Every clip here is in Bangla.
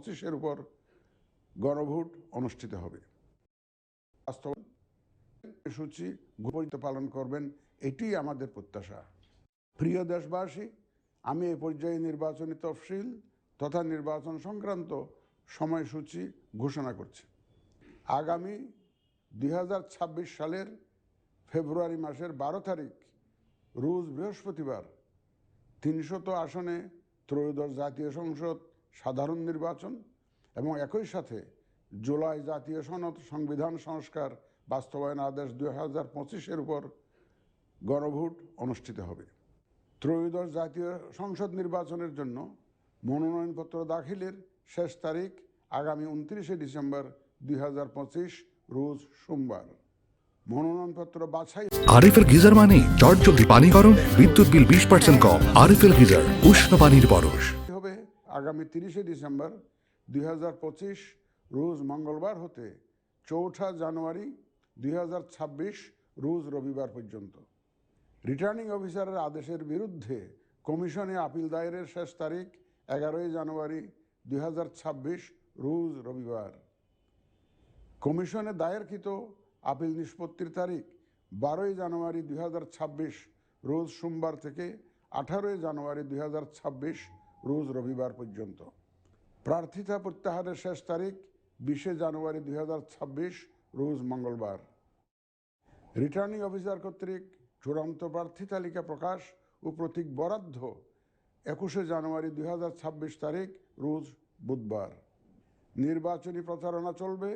25-এর উপর গণভোট অনুষ্ঠিত হবে। বাস্তবায়নসূচি পালন করবেন, এটি আমাদের প্রত্যাশা। প্রিয় দেশবাসী, আমি এই পর্যায়ে নির্বাচনী তফসিল তথা নির্বাচন সংক্রান্ত সময়সূচি ঘোষণা করছি। আগামী 2026 সালের ফেব্রুয়ারি মাসের 12 তারিখ রোজ বৃহস্পতিবার 300 আসনে ত্রয়োদশ জাতীয় সংসদ সাধারণ নির্বাচন এবং একই সাথে জুলাই জাতীয় সনদ সংবিধান সংস্কার বাস্তবায়ন আদেশ 2025-এর উপর গণভোট অনুষ্ঠিত হবে। ত্রয়োদশ জাতীয় সংসদ নির্বাচনের জন্য মনোনয়নপত্র দাখিলের শেষ তারিখ আগামী 29 ডিসেম্বর 2025 রোজ সোমবার। মনোনয়নপত্র বাছাই। আরএফএল গিজার মানে চটজলদি পানি গরম, বিদ্যুৎ বিল 20% কম। আরএফএল গিজার, উষ্ণ পানির পরশ। হবে আগামী 30 ডিসেম্বর 2025 রোজ মঙ্গলবার হতে 4 জানুয়ারি 2026 রোজ রবিবার পর্যন্ত। রিটার্নিং অফিসারের আদেশের বিরুদ্ধে কমিশনে আপিল দায়েরের শেষ তারিখ 11 জানুয়ারি 2026 রোজ রবিবার। কমিশনে দায়েরকৃত আপিল নিষ্পত্তির তারিখ 12 জানুয়ারি 2026 রোজ সোমবার থেকে 18 জানুয়ারি 2026 রোজ রবিবার পর্যন্ত। প্রার্থিতা প্রত্যাহারের শেষ তারিখ 20 জানুয়ারি 2026 রোজ মঙ্গলবার। রিটার্নিং অফিসার কর্তৃক চূড়ান্ত প্রার্থী তালিকা প্রকাশ ও প্রতীক বরাদ্দ 21 জানুয়ারি 2026 তারিখ রোজ বুধবার। নির্বাচনী প্রচারণা চলবে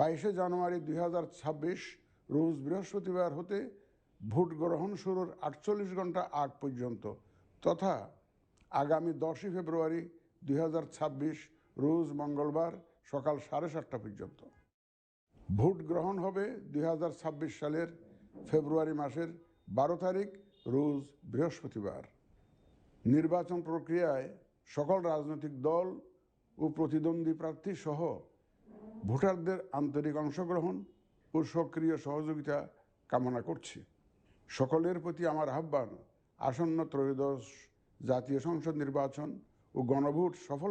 22 জানুয়ারি 2026 রোজ বৃহস্পতিবার হতে ভোট গ্রহণ শুরুর 48 ঘন্টা আগ পর্যন্ত তথা আগামী 10 ফেব্রুয়ারি 2026 রোজ মঙ্গলবার সকাল 7:30 পর্যন্ত। ভোট গ্রহণ হবে 2026 সালের ফেব্রুয়ারি মাসের 12 তারিখ রোজ বৃহস্পতিবার। নির্বাচন প্রক্রিয়ায় সকল রাজনৈতিক দল ও প্রতিদ্বন্দ্বী প্রার্থী সহ ভোটারদের আন্তরিক অংশগ্রহণ ও সক্রিয় সহযোগিতা কামনা করছি। সকলের প্রতি আমার আহ্বান, আসন্ন ত্রয়োদশ জাতীয় সংসদ নির্বাচন ও গণভোট সফল